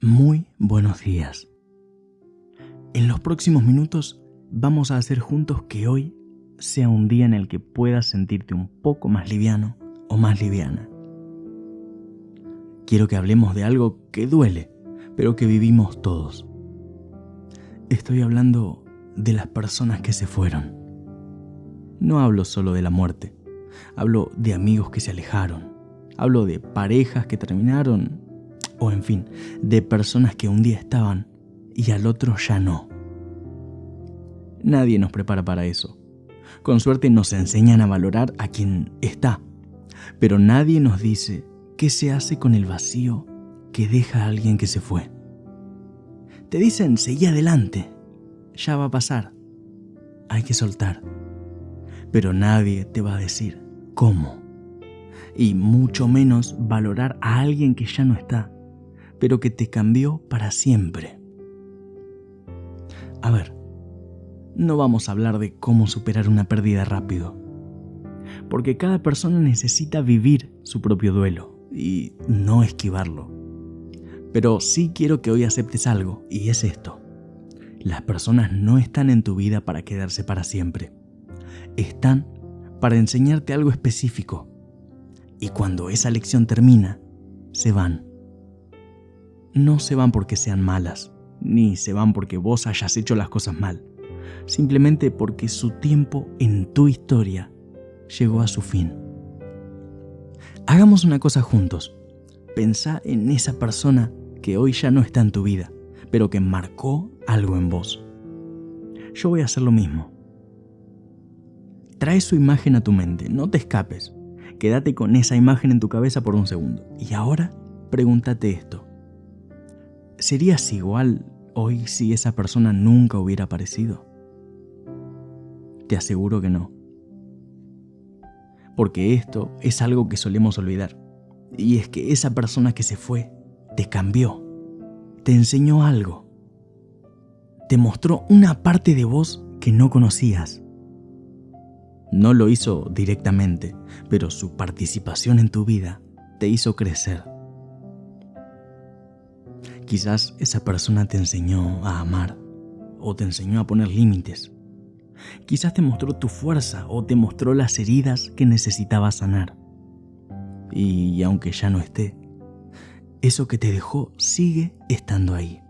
Muy buenos días. En los próximos minutos vamos a hacer juntos que hoy sea un día en el que puedas sentirte un poco más liviano o más liviana. Quiero que hablemos de algo que duele, pero que vivimos todos. Estoy hablando de las personas que se fueron. No hablo solo de la muerte, hablo de amigos que se alejaron, hablo de parejas que terminaron, o en fin, de personas que un día estaban y al otro ya no. Nadie nos prepara para eso. Con suerte nos enseñan a valorar a quien está, pero nadie nos dice qué se hace con el vacío que deja a alguien que se fue. Te dicen, seguí adelante, ya va a pasar, hay que soltar. Pero nadie te va a decir cómo, y mucho menos valorar a alguien que ya no está, pero que te cambió para siempre. A ver, no vamos a hablar de cómo superar una pérdida rápido, porque cada persona necesita vivir su propio duelo y no esquivarlo. Pero sí quiero que hoy aceptes algo, y es esto. Las personas no están en tu vida para quedarse para siempre. Están para enseñarte algo específico. Y cuando esa lección termina, se van. No se van porque sean malas, ni se van porque vos hayas hecho las cosas mal. Simplemente porque su tiempo en tu historia llegó a su fin. Hagamos una cosa juntos. Pensá en esa persona que hoy ya no está en tu vida, pero que marcó algo en vos. Yo voy a hacer lo mismo. Trae su imagen a tu mente, no te escapes. Quédate con esa imagen en tu cabeza por un segundo. Y ahora, pregúntate esto. ¿Serías igual hoy si esa persona nunca hubiera aparecido? Te aseguro que no. Porque esto es algo que solemos olvidar. Y es que esa persona que se fue te cambió, te enseñó algo, te mostró una parte de vos que no conocías. No lo hizo directamente, pero su participación en tu vida te hizo crecer. Quizás esa persona te enseñó a amar o te enseñó a poner límites. Quizás te mostró tu fuerza o te mostró las heridas que necesitabas sanar. Y aunque ya no esté, eso que te dejó sigue estando ahí.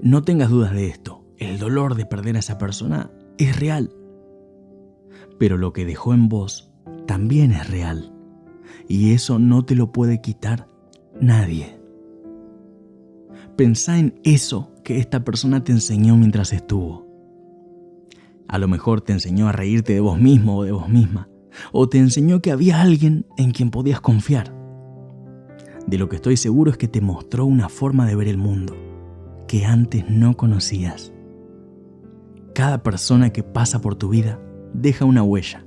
No tengas dudas de esto. El dolor de perder a esa persona es real. Pero lo que dejó en vos también es real. Y eso no te lo puede quitar nadie. Pensá en eso que esta persona te enseñó mientras estuvo. A lo mejor te enseñó a reírte de vos mismo o de vos misma. O te enseñó que había alguien en quien podías confiar. De lo que estoy seguro es que te mostró una forma de ver el mundo que antes no conocías. Cada persona que pasa por tu vida deja una huella.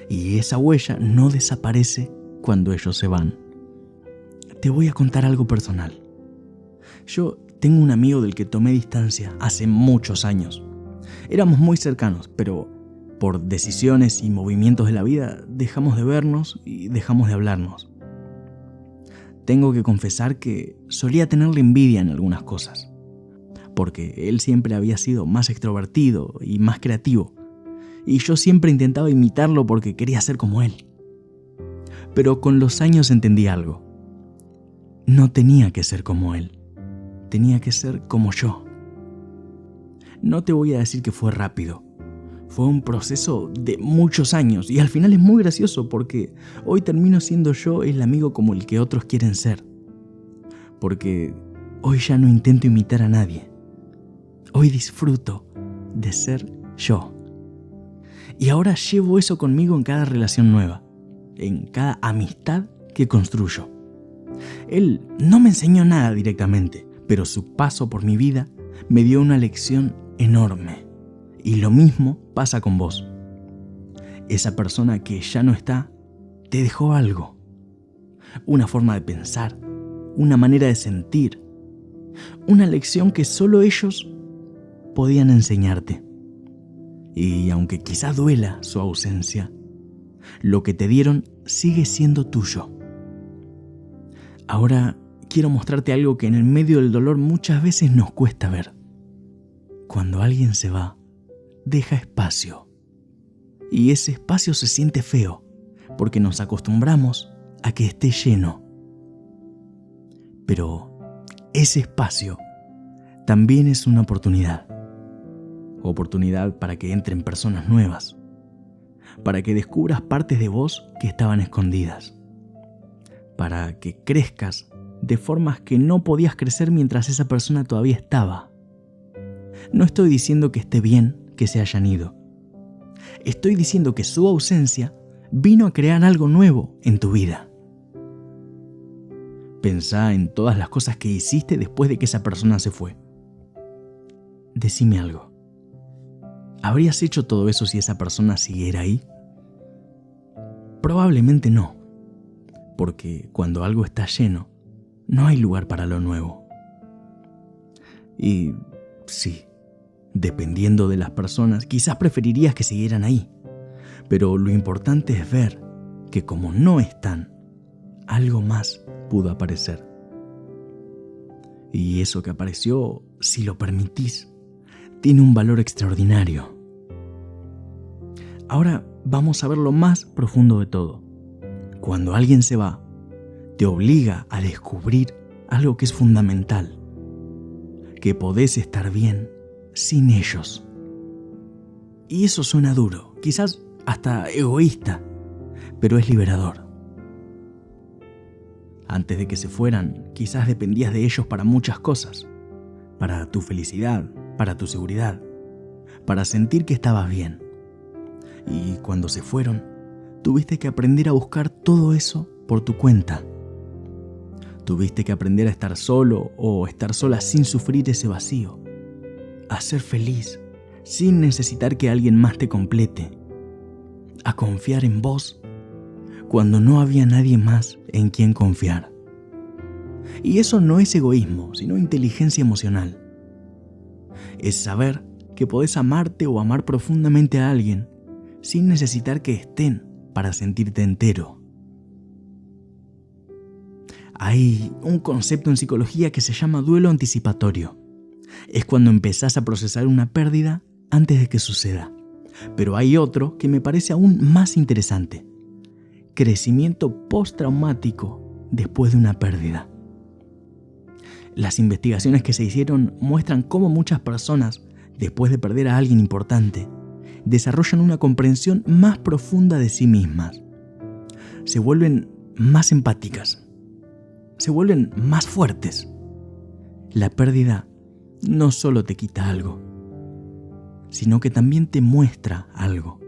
Y esa huella no desaparece cuando ellos se van. Te voy a contar algo personal. Yo tengo un amigo del que tomé distancia hace muchos años. Éramos muy cercanos, pero por decisiones y movimientos de la vida dejamos de vernos y dejamos de hablarnos. Tengo que confesar que solía tenerle envidia en algunas cosas, porque él siempre había sido más extrovertido y más creativo, y yo siempre intentaba imitarlo porque quería ser como él. Pero con los años entendí algo. No tenía que ser como él, tenía que ser como yo. No te voy a decir que fue rápido. Fue un proceso de muchos años y al final es muy gracioso porque hoy termino siendo yo el amigo como el que otros quieren ser. Porque hoy ya no intento imitar a nadie. Hoy disfruto de ser yo. Y ahora llevo eso conmigo en cada relación nueva, en cada amistad que construyo. Él no me enseñó nada directamente, pero su paso por mi vida me dio una lección enorme. Y lo mismo pasa con vos. Esa persona que ya no está, te dejó algo. Una forma de pensar, una manera de sentir, una lección que solo ellos podían enseñarte. Y aunque quizá duela su ausencia, lo que te dieron sigue siendo tuyo. Ahora quiero mostrarte algo que en el medio del dolor muchas veces nos cuesta ver. Cuando alguien se va, deja espacio. Y ese espacio se siente feo, porque nos acostumbramos a que esté lleno. Pero ese espacio también es una oportunidad. Oportunidad para que entren personas nuevas, para que descubras partes de vos que estaban escondidas, para que crezcas de formas que no podías crecer mientras esa persona todavía estaba. No estoy diciendo que esté bien que se hayan ido. Estoy diciendo que su ausencia vino a crear algo nuevo en tu vida. Pensá en todas las cosas que hiciste después de que esa persona se fue. Decime algo. ¿Habrías hecho todo eso si esa persona siguiera ahí? Probablemente no, porque cuando algo está lleno, no hay lugar para lo nuevo. Y sí, dependiendo de las personas, quizás preferirías que siguieran ahí, pero lo importante es ver que como no están, algo más pudo aparecer. Y eso que apareció, si lo permitís, tiene un valor extraordinario. Ahora vamos a ver lo más profundo de todo. Cuando alguien se va, te obliga a descubrir algo que es fundamental, que podés estar bien sin ellos. Y eso suena duro, quizás hasta egoísta, pero es liberador. Antes de que se fueran, quizás dependías de ellos para muchas cosas, para tu felicidad, para tu seguridad, para sentir que estabas bien. Y cuando se fueron, tuviste que aprender a buscar todo eso por tu cuenta. Tuviste que aprender a estar solo o estar sola sin sufrir ese vacío, a ser feliz sin necesitar que alguien más te complete, a confiar en vos cuando no había nadie más en quien confiar. Y eso no es egoísmo, sino inteligencia emocional. Es saber que podés amarte o amar profundamente a alguien sin necesitar que estén para sentirte entero. Hay un concepto en psicología que se llama duelo anticipatorio. Es cuando empezás a procesar una pérdida antes de que suceda. Pero hay otro que me parece aún más interesante: crecimiento postraumático después de una pérdida. Las investigaciones que se hicieron muestran cómo muchas personas, después de perder a alguien importante, desarrollan una comprensión más profunda de sí mismas. Se vuelven más empáticas. Se vuelven más fuertes. La pérdida no solo te quita algo, sino que también te muestra algo.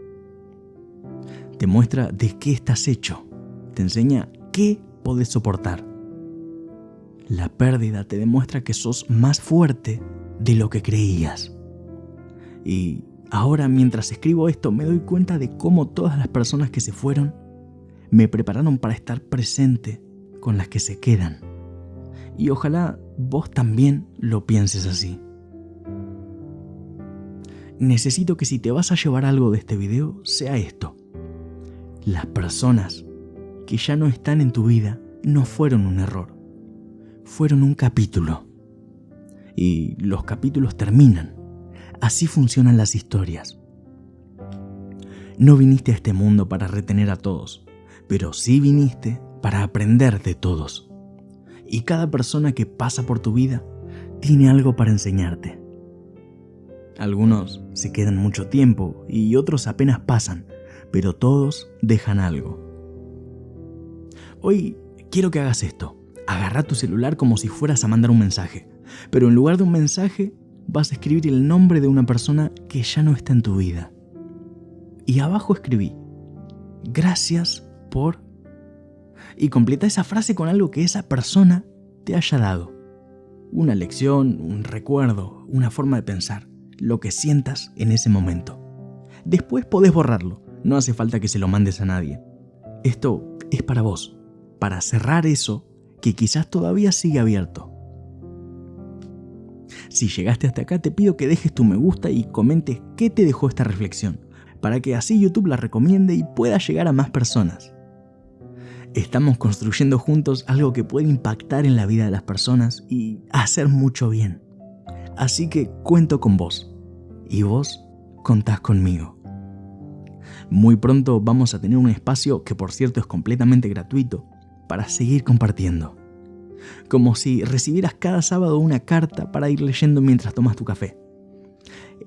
Te muestra de qué estás hecho. Te enseña qué podés soportar. La pérdida te demuestra que sos más fuerte de lo que creías. Y ahora, mientras escribo esto, me doy cuenta de cómo todas las personas que se fueron me prepararon para estar presente con las que se quedan. Y ojalá vos también lo pienses así. Necesito que si te vas a llevar algo de este video, sea esto. Las personas que ya no están en tu vida no fueron un error. Fueron un capítulo. Y los capítulos terminan. Así funcionan las historias. No viniste a este mundo para retener a todos, pero sí viniste para aprender de todos. Y cada persona que pasa por tu vida tiene algo para enseñarte. Algunos se quedan mucho tiempo y otros apenas pasan, pero todos dejan algo. Hoy quiero que hagas esto. Agarra tu celular como si fueras a mandar un mensaje, pero en lugar de un mensaje vas a escribir el nombre de una persona que ya no está en tu vida. Y abajo escribí: gracias por... Y completa esa frase con algo que esa persona te haya dado. Una lección, un recuerdo, una forma de pensar, lo que sientas en ese momento. Después podés borrarlo, no hace falta que se lo mandes a nadie. Esto es para vos, para cerrar eso que quizás todavía sigue abierto. Si llegaste hasta acá, te pido que dejes tu me gusta y comentes qué te dejó esta reflexión, para que así YouTube la recomiende y pueda llegar a más personas. Estamos construyendo juntos algo que puede impactar en la vida de las personas y hacer mucho bien. Así que cuento con vos y vos contás conmigo. Muy pronto vamos a tener un espacio que, por cierto, es completamente gratuito para seguir compartiendo. Como si recibieras cada sábado una carta para ir leyendo mientras tomas tu café.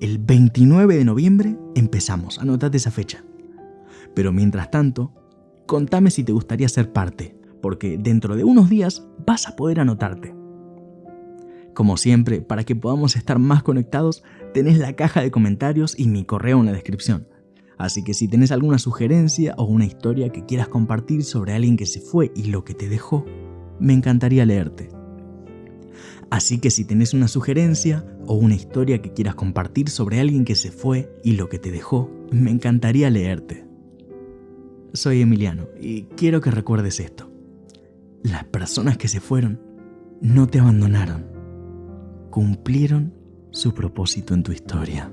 El 29 de noviembre empezamos, anótate esa fecha. Pero mientras tanto, contame si te gustaría ser parte, porque dentro de unos días vas a poder anotarte. Como siempre, para que podamos estar más conectados, tenés la caja de comentarios y mi correo en la descripción. Así que si tenés alguna sugerencia o una historia que quieras compartir sobre alguien que se fue y lo que te dejó, me encantaría leerte. Así que si tenés una sugerencia o una historia que quieras compartir sobre alguien que se fue y lo que te dejó, me encantaría leerte. Soy Emiliano y quiero que recuerdes esto. Las personas que se fueron no te abandonaron. Cumplieron su propósito en tu historia.